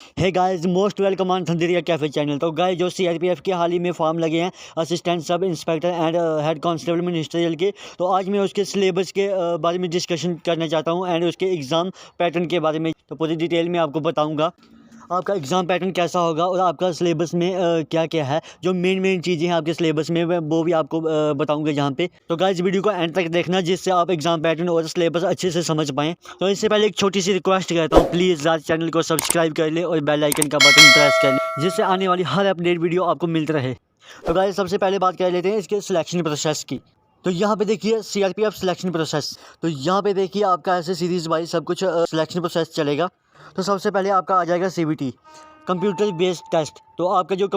है guys, most welcome on थंदेरिया cafe channel. तो गाइस, जो सीआरपीएफ के हाल ही में फॉर्म लगे हैं assistant sub inspector and head constable ministerial के, तो आज मैं उसके सिलेबस के बारे में डिस्कशन करना चाहता हूं एंड उसके एग्ज़ाम पैटर्न के बारे में तो पूरी डिटेल में आपको बताऊंगा आपका एग्ज़ाम पैटर्न कैसा होगा और आपका सिलेबस में क्या क्या है, जो मेन चीज़ें हैं आपके सिलेबस में वो भी आपको बताऊंगा यहाँ पे। तो गाइस, वीडियो को एंड तक देखना जिससे आप एग्ज़ाम पैटर्न और सिलेबस अच्छे से समझ पाएँ। तो इससे पहले एक छोटी सी रिक्वेस्ट करता हूँ, प्लीज़ आज चैनल को सब्सक्राइब कर ले और बेल आइकन का बटन प्रेस कर ले जिससे आने वाली हर अपडेट वीडियो आपको मिलती रहे। तो गाइस, सबसे पहले बात कर लेते हैं इसके सिलेक्शन प्रोसेस की। तो यहाँ पे देखिए सीआरपीएफ सिलेक्शन प्रोसेस। तो यहाँ पे देखिए आपका ऐसे सीरीज़ वाइज सब कुछ सिलेक्शन प्रोसेस चलेगा। तो सबसे पहले आपका आ जाएगा सीबीटी, कंप्यूटर बेस्ड टेस्ट। तो आपका जो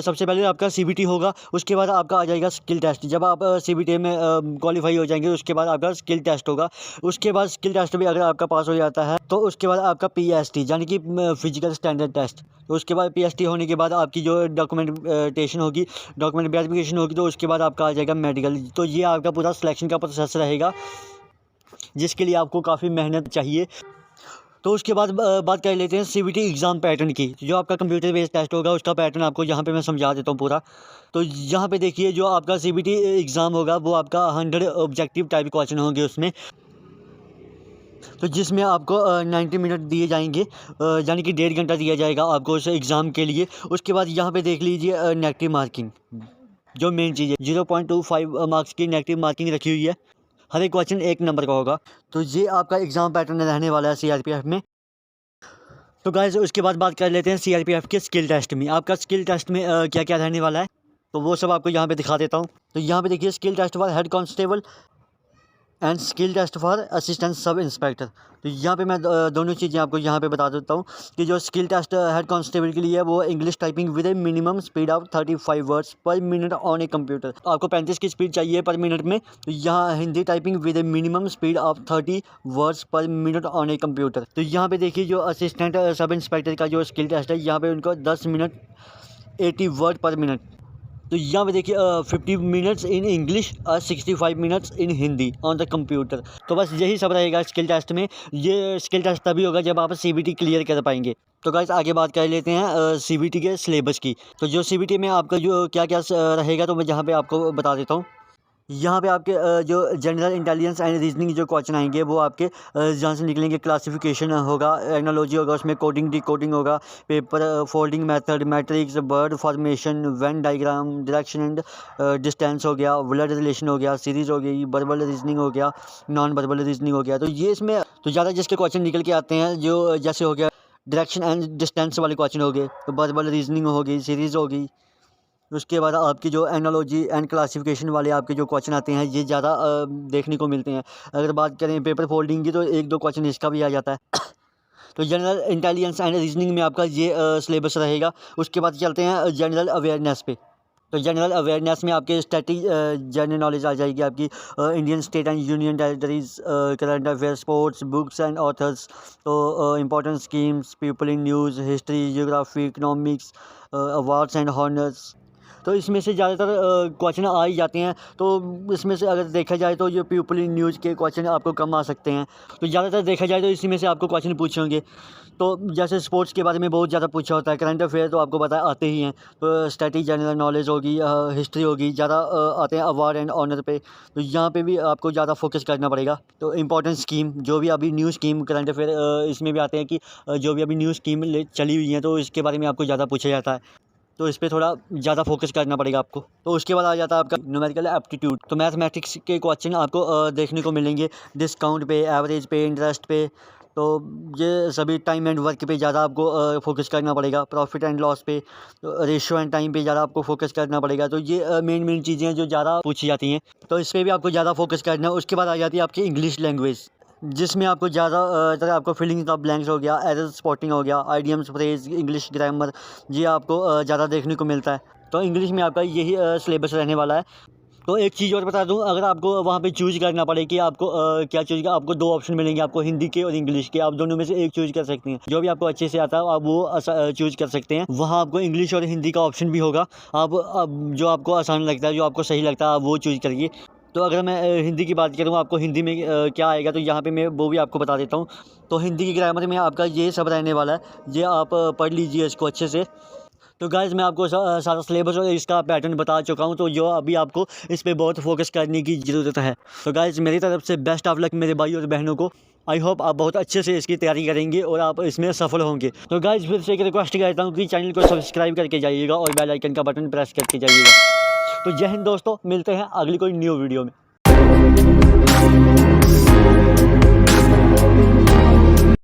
सबसे पहले आपका सीबीटी होगा, उसके बाद आपका आ जाएगा स्किल टेस्ट। जब आप सीबीटी में क्वालिफाई हो जाएंगे उसके बाद आपका स्किल टेस्ट होगा। उसके बाद स्किल टेस्ट भी अगर आपका पास हो जाता है तो उसके बाद आपका पीएसटी यानी कि फिजिकल स्टैंडर्ड टेस्ट। तो उसके बाद पीएसटी होने के बाद आपकी जो डॉक्यूमेंटेशन होगी, डॉक्यूमेंट वेरिफिकेशन होगी, तो उसके बाद आपका आ जाएगा मेडिकल। तो ये आपका पूरा सिलेक्शन का प्रोसेस रहेगा जिसके लिए आपको काफ़ी मेहनत चाहिए। तो उसके बाद बात कर लेते हैं सीबीटी एग्ज़ाम पैटर्न की। जो आपका कंप्यूटर बेस्ड टेस्ट होगा उसका पैटर्न आपको यहाँ पे मैं समझा देता हूँ पूरा। तो यहाँ पे देखिए जो आपका सीबीटी एग्ज़ाम होगा वो आपका 100 ऑब्जेक्टिव टाइप क्वेश्चन होंगे उसमें। तो जिसमें आपको 90 मिनट दिए जाएंगे, यानी कि 1.5 घंटा दिया जाएगा आपको उस एग्ज़ाम के लिए। उसके बाद यहाँ पे देख लीजिए नेगेटिव मार्किंग, जो मेन चीज़ है 0.25 मार्क्स की नेगेटिव मार्किंग रखी हुई है। हर एक क्वेश्चन 1 नंबर का होगा। तो ये आपका एग्ज़ाम पैटर्न रहने वाला है सीआरपीएफ में। तो गाइस, उसके बाद बात कर लेते हैं सीआरपीएफ के स्किल टेस्ट में। आपका स्किल टेस्ट में क्या क्या रहने वाला है तो वो सब आपको यहाँ पे दिखा देता हूँ। तो यहाँ पे देखिए skill test for head constable and skill test for assistant sub inspector. तो यहाँ पे मैं दोनों चीज़ें आपको यहाँ पे बता देता हूँ कि जो स्किल टेस्ट हेड कांस्टेबल के लिए है वो English typing with A minimum speed of 35 words पर मिनट ऑन ए कंप्यूटर। तो आपको 35 की स्पीड चाहिए पर मिनट में। तो यहाँ Hindi typing with A minimum speed of 30 words पर मिनट ऑन ए कंप्यूटर। तो यहाँ पे देखिए जो असिस्टेंट सब इंस्पेक्टर का जो स्किल टेस्ट है यहाँ पे उनको 10 मिनट 80 वर्ड पर मिनट। तो यहाँ पे देखिए 50 मिनट्स इन इंग्लिश और 65 minutes in Hindi on the computer. तो बस यही सब रहेगा स्किल टेस्ट में। ये स्किल टेस्ट तभी होगा जब आप सीबीटी क्लियर कर पाएंगे। तो गाइस, आगे बात कर लेते हैं सीबीटी के सिलेबस की। तो जो सीबीटी में आपका जो क्या क्या रहेगा तो मैं यहाँ पे आपको बता देता हूँ। यहाँ पे आपके जो जनरल इंटेलिजेंस एंड रीजनिंग जो क्वेश्चन आएंगे वो आपके जहाँ से निकलेंगे। क्लासिफिकेशन होगा, एनालॉजी होगा, उसमें कोडिंग डिकोडिंग होगा, paper folding method, matrix, bud formation, Venn diagram, direction and distance हो गया, ब्लड रिलेशन हो गया, सीरीज हो गई, वर्बल रीजनिंग हो गया, नॉन वर्बल रीजनिंग हो गया। तो ये इसमें तो ज़्यादा जिसके क्वेश्चन निकल के आते हैं जो जैसे हो गया डायरेक्शन एंड डिस्टेंस वाले क्वेश्चन हो गए, तो वर्बल रीजनिंग हो गई, सीरीज हो गई। उसके बाद आपकी जो एनालॉजी एंड क्लासिफिकेशन वाले आपके जो क्वेश्चन आते हैं ये ज़्यादा देखने को मिलते हैं। अगर बात करें पेपर फोल्डिंग की तो 1-2 क्वेश्चन इसका भी आ जाता है। तो जनरल इंटेलिजेंस एंड रीजनिंग में आपका ये सिलेबस रहेगा। उसके बाद चलते हैं जनरल अवेयरनेस पे। तो जनरल अवेयरनेस में आपके स्टैटिक जनरल नॉलेज आ जाएगी आपकी, Indian state and union territories, current affair, sports, books and authors, तो important schemes, people in news, history, geography, economics, awards and honours. तो इसमें से ज़्यादातर क्वेश्चन आ ही जाते हैं। तो इसमें से अगर देखा जाए तो ये पीपल इन न्यूज़ के क्वेश्चन आपको कम आ सकते हैं। तो ज़्यादातर देखा जाए तो इसी में से आपको क्वेश्चन पूछे होंगे। तो जैसे स्पोर्ट्स के बारे में बहुत ज़्यादा पूछा होता है, करंट अफेयर तो आपको पता है आते ही हैं। तो स्टैटिक जनरल नॉलेज होगी, हिस्ट्री होगी, ज़्यादा आते हैं अवार्ड एंड ऑनर पे। तो यहाँ पे भी आपको ज़्यादा फोकस करना पड़ेगा। तो इंपॉर्टेंट स्कीम जो भी अभी न्यू स्कीम करंट अफेयर इसमें भी आते हैं कि जो भी अभी न्यू स्कीम चली हुई हैं तो इसके बारे में आपको ज़्यादा पूछा जाता है। तो इस पे थोड़ा ज़्यादा फोकस करना पड़ेगा आपको। तो उसके बाद आ जाता है आपका न्यूमेरिकल एप्टीट्यूड। तो मैथमेटिक्स के क्वेश्चन आपको देखने को मिलेंगे डिस्काउंट पे, एवरेज पे, इंटरेस्ट पे। तो ये सभी टाइम एंड वर्क पे ज़्यादा आपको फोकस करना पड़ेगा, प्रॉफिट एंड लॉस पे, तो रेशियो एंड टाइम पे ज़्यादा आपको फोकस करना पड़ेगा। तो ये मेन चीज़ें हैं जो ज़्यादा पूछी जाती हैं। तो इस पर भी आपको ज़्यादा फोकस करना है। उसके बाद आ जाती है आपकी इंग्लिश लैंग्वेज, जिसमें आपको ज़्यादा तरह आपको फिलिंग का ब्लैंक्स हो गया, एरर स्पॉटिंग हो गया, आइडियम्स, फ्रेज, इंग्लिश ग्रामर, ये आपको ज़्यादा देखने को मिलता है। तो इंग्लिश में आपका यही सिलेबस रहने वाला है। तो एक चीज़ और बता दूं, अगर आपको वहाँ पे चूज़ करना पड़े कि आपको क्या चूज़ का, आपको 2 ऑप्शन मिलेंगे आपको, हिंदी के और इंग्लिश के। आप दोनों में से एक चूज़ कर सकते हैं, जो भी आपको अच्छे से आता है आप वो चूज़ कर सकते हैं। वहाँ आपको इंग्लिश और हिंदी का ऑप्शन भी होगा। आप जो आपको आसान लगता है, जो आपको सही लगता है, आप वो चूज़ करिए। तो अगर मैं हिंदी की बात करूँ आपको हिंदी में क्या आएगा, तो यहाँ पे मैं वो भी आपको बता देता हूँ। तो हिंदी की ग्रामर में आपका ये सब रहने वाला है, ये आप पढ़ लीजिए इसको अच्छे से। तो गाइज़ मैं आपको सारा सिलेबस और इसका पैटर्न बता चुका हूँ, तो जो अभी आपको इस पे बहुत फोकस करने की ज़रूरत है। तो गाइज़ मेरी तरफ से बेस्ट ऑफ लक मेरे भाई और बहनों को। आई होप आप बहुत अच्छे से इसकी तैयारी करेंगे और आप इसमें सफल होंगे। तो गाइज़ फिर से एक रिक्वेस्ट करता हूँ कि चैनल को सब्सक्राइब करके जाइएगा और बेल आइकन का बटन प्रेस करके जाइएगा। तो जय हिंद दोस्तों, मिलते हैं अगली कोई न्यू वीडियो में।